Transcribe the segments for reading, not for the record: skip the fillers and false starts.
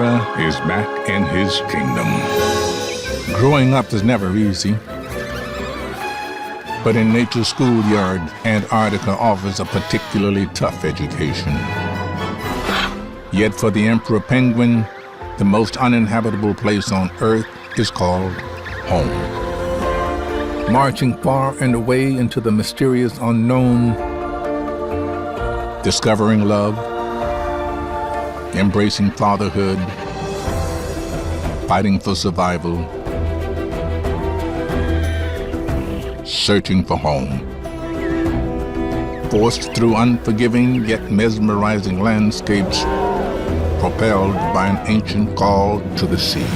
emperor is back in his kingdom. Growing up is never easy, but in nature's schoolyard, Antarctica offers a particularly tough education. Yet for the emperor penguin, the most uninhabitable place on Earth is called home. Marching far and away into the mysterious unknown, discovering love, embracing fatherhood, fighting for survival, searching for home. Forced through unforgiving yet mesmerizing landscapes, propelled by an ancient call to the sea.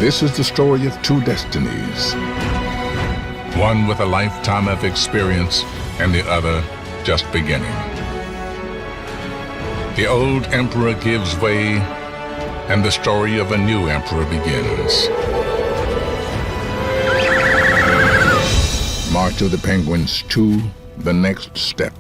This is the story of two destinies, one with a lifetime of experience and the other just beginning. The old emperor gives way, and the story of a new emperor begins. March of the Penguins 2, The Next Step.